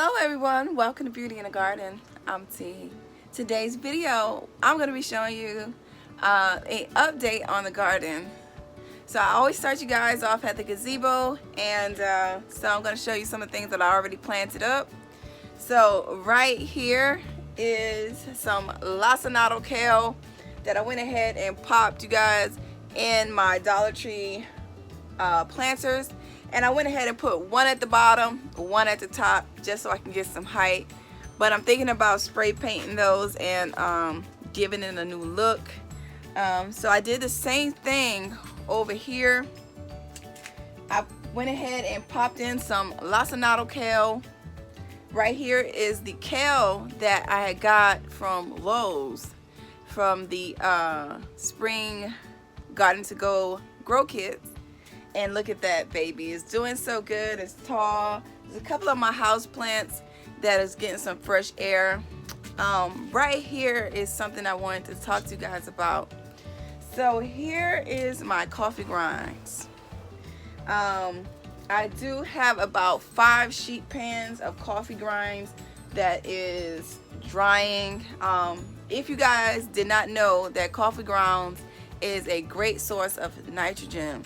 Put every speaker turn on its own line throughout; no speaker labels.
Hello everyone, welcome to Beauty in the Garden. I'm T. Today's video, I'm going to be showing you an update on the garden. So I always start you guys off at the gazebo, and so I'm going to show you some of the things that I already planted up. So right here is some Lacinato Kale that I went ahead and popped, you guys, in my Dollar Tree planters. And I went ahead and put one at the bottom, one at the top, just so I can get some height. But I'm thinking about spray painting those and giving it a new look. So I did the same thing over here. I went ahead and popped in some Lacinato Kale. Right here is the kale that I had got from Lowe's from the Spring Garden to Go Grow Kits. And look at that baby, it's doing so good, it's tall. There's a couple of my house plants that is getting some fresh air. Right here is something I wanted to talk to you guys about. So here is my coffee grinds. I do have about 5 sheet pans of coffee grinds that is drying. If you guys did not know that coffee grounds is a great source of nitrogen.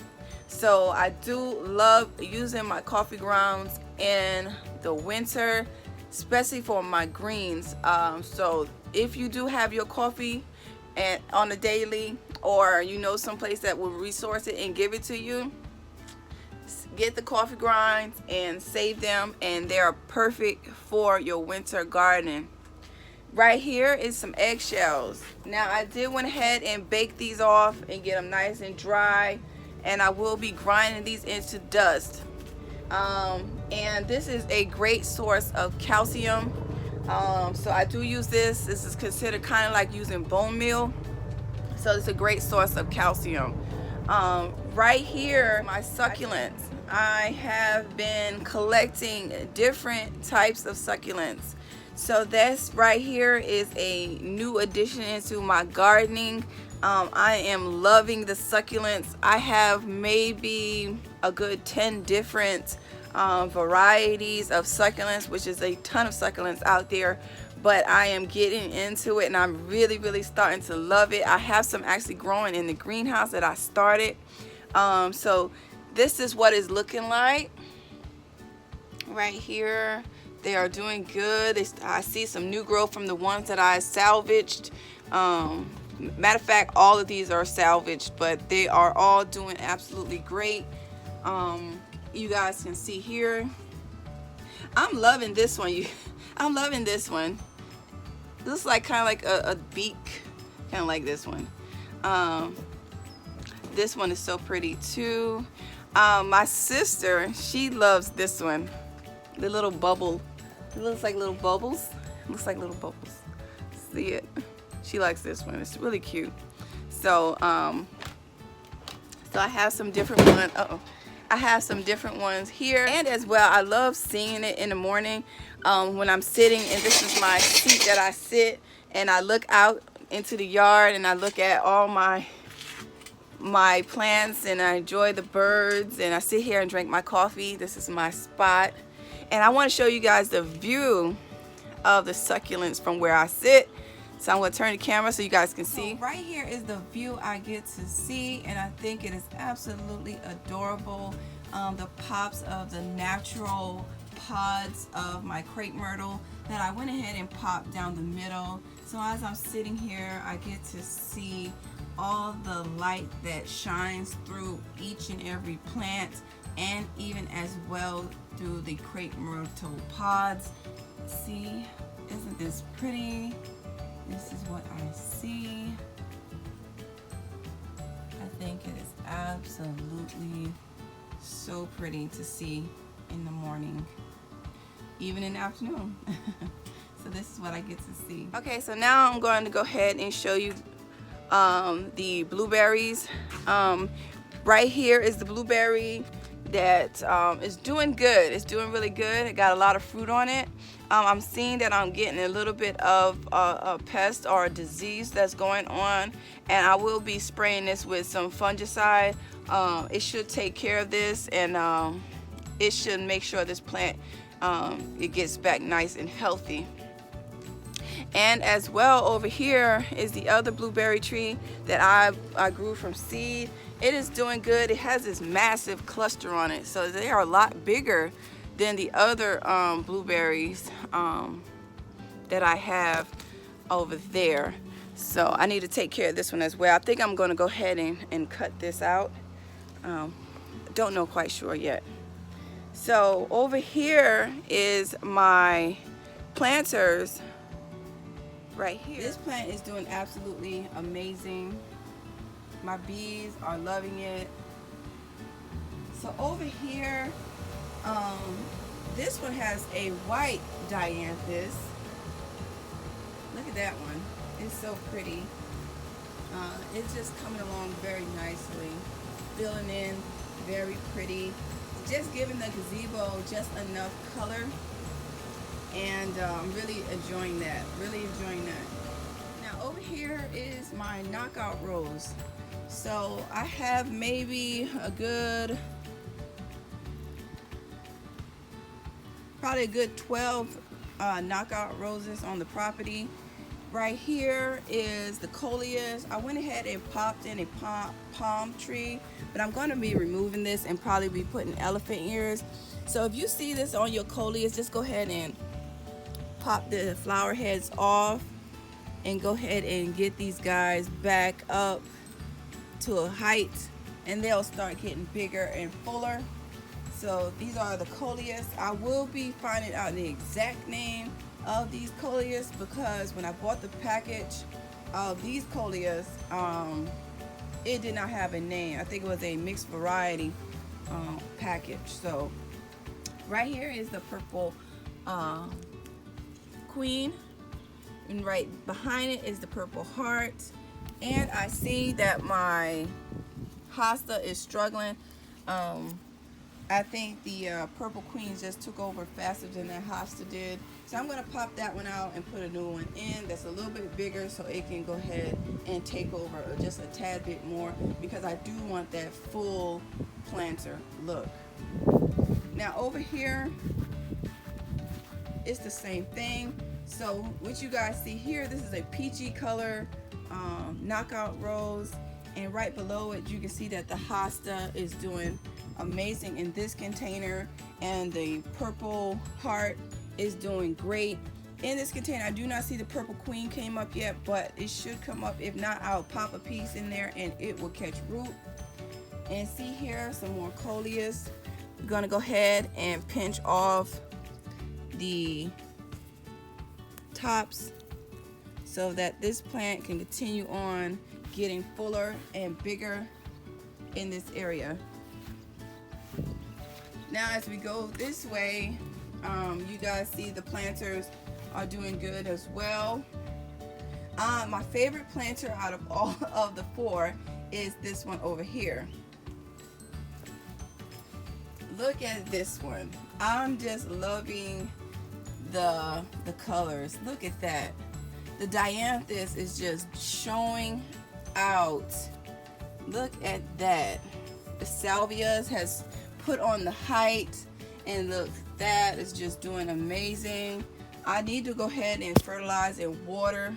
So I do love using my coffee grounds in the winter, especially for my greens. So if you do have your coffee and on a daily, or you know someplace that will resource it and give it to you, get the coffee grinds and save them, and they are perfect for your winter garden. Right here is some eggshells. Now I did went ahead and bake these off and get them nice and dry. And I will be grinding these into dust. And this is a great source of calcium. So I do use this. This is considered kind of like using bone meal. So it's a great source of calcium. Right here, my succulents. I have been collecting different types of succulents. So this right here is a new addition into my gardening. I am loving the succulents. I have maybe a good 10 different varieties of succulents, which is a ton of succulents out there, but I am getting into it and I'm really starting to love it. I have some actually growing in the greenhouse that I started. So this is what it's looking like right here. They are doing good. I see some new growth from the ones that I salvaged. Matter of fact, all of these are salvaged, but they are all doing absolutely great. You guys can see here. I'm loving this one. I'm loving this one. This is like kind of like a beak, kind of like this one. This one is so pretty too. My sister, she loves this one. The little bubble. It looks like little bubbles. It looks like little bubbles. See it? She likes this one. It's really cute. So so I have some different ones. I have some different ones here, and as well I love seeing it in the morning when I'm sitting, and this is my seat that I sit and I look out into the yard and I look at all my plants and I enjoy the birds, and I sit here and drink my coffee. This is my spot, and I want to show you guys the view of the succulents from where I sit. So I'm going to turn the camera so you guys can see. So right here is the view I get to see, and I think it is absolutely adorable. The pops of the natural pods of my crepe myrtle that I went ahead and popped down the middle. So as I'm sitting here, I get to see all the light that shines through each and every plant, and even as well through the crepe myrtle pods. See, isn't this pretty? This is what I see. I think it is absolutely so pretty to see in the morning, even in the afternoon. So this is what I get to see. Okay, so now I'm going to go ahead and show you the blueberries. Right here is the blueberry that is doing good. It's doing really good. It got a lot of fruit on it. I'm seeing that I'm getting a little bit of a pest or a disease that's going on, and I will be spraying this with some fungicide. It should take care of this, and it should make sure this plant it gets back nice and healthy. And as well, over here is the other blueberry tree that I grew from seed. It is doing good. It has this massive cluster on it, so they are a lot bigger than the other blueberries that I have over there. So I need to take care of this one as well. I think I'm going to go ahead and cut this out. Don't know, quite sure yet. So over here is my planters right here. This plant is doing absolutely amazing. My bees are loving it. So over here, this one has a white Dianthus. Look at that one. It's so pretty. It's just coming along very nicely. Filling in very pretty. Just giving the gazebo just enough color. And I'm really enjoying that. Really enjoying that. Now over here is my knockout rose. So I have maybe probably a good 12 knockout roses on the property. Right here is the Coleus. I went ahead and popped in a palm tree, but I'm going to be removing this and probably be putting elephant ears. So if you see this on your Coleus, just go ahead and pop the flower heads off and go ahead and get these guys back up to a height, and they'll start getting bigger and fuller. So these are the Coleus. I will be finding out the exact name of these Coleus, because when I bought the package of these Coleus, it did not have a name. I think it was a mixed variety package. So right here is the purple queen, and right behind it is the purple heart. And I see that my hosta is struggling. I think the purple queen just took over faster than that hosta did. So I'm going to pop that one out and put a new one in that's a little bit bigger, so it can go ahead and take over just a tad bit more, because I do want that full planter look. Now over here, it's the same thing. So what you guys see here, this is a peachy color knockout rose, and right below it you can see that the hosta is doing amazing in this container, and the purple heart is doing great in this container. I do not see the purple queen came up yet, but it should come up. If not, I'll pop a piece in there and it will catch root. And see here, some more Coleus. I'm gonna go ahead and pinch off the tops so that this plant can continue on getting fuller and bigger in this area. Now as we go this way, you guys see the planters are doing good as well. My favorite planter out of all of the four is this one over here. Look at this one. I'm just loving the colors. Look at that. The Dianthus is just showing out. Look at that. The salvias has put on the height, and look, that is just doing amazing. I need to go ahead and fertilize and water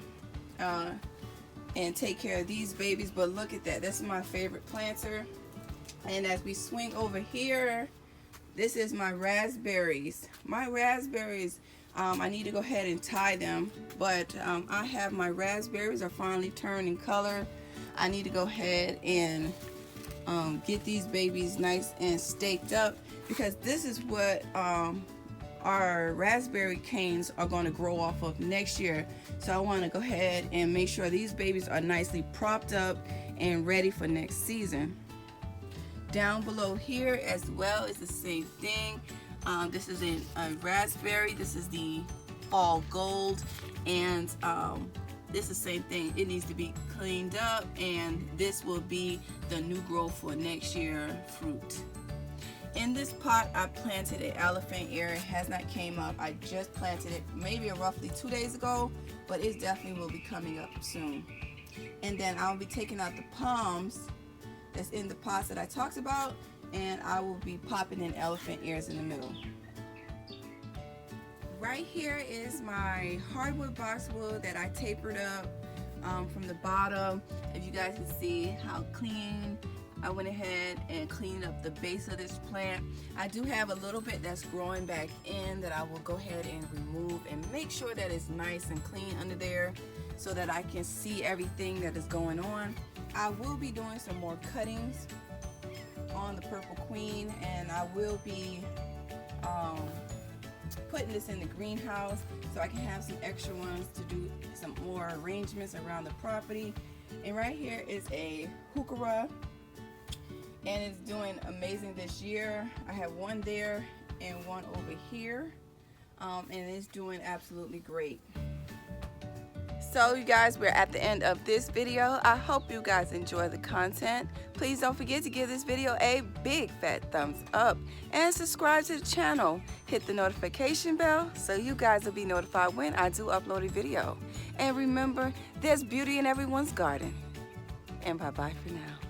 and take care of these babies, but look at that. That's my favorite planter. And as we swing over here, this is my raspberries. My raspberries, I need to go ahead and tie them, but I have my raspberries are finally turning color. I need to go ahead and get these babies nice and staked up, because this is what our raspberry canes are going to grow off of next year. So I want to go ahead and make sure these babies are nicely propped up and ready for next season. Down below here as well is the same thing. This is a raspberry. This is the fall gold, and this is the same thing. It needs to be cleaned up, and this will be the new growth for next year fruit. In this pot, I planted an elephant ear. It has not came up. I just planted it maybe roughly 2 days ago, but it definitely will be coming up soon. And then I'll be taking out the palms that's in the pots that I talked about, and I will be popping in elephant ears in the middle. right here is my hardwood boxwood that I tapered up from the bottom. If you guys can see how clean I went ahead and cleaned up the base of this plant. I do have a little bit that's growing back in that I will go ahead and remove and make sure that it's nice and clean under there so that I can see everything that is going on. I will be doing some more cuttings on the Purple Queen, and I will be putting this in the greenhouse so I can have some extra ones to do some more arrangements around the property. And right here is a heuchera, and it's doing amazing this year. I have one there and one over here, and it's doing absolutely great. So you guys, we're at the end of this video. I hope you guys enjoy the content. Please don't forget to give this video a big fat thumbs up and subscribe to the channel. Hit the notification bell so you guys will be notified when I do upload a video. And remember, there's beauty in everyone's garden. And bye-bye for now.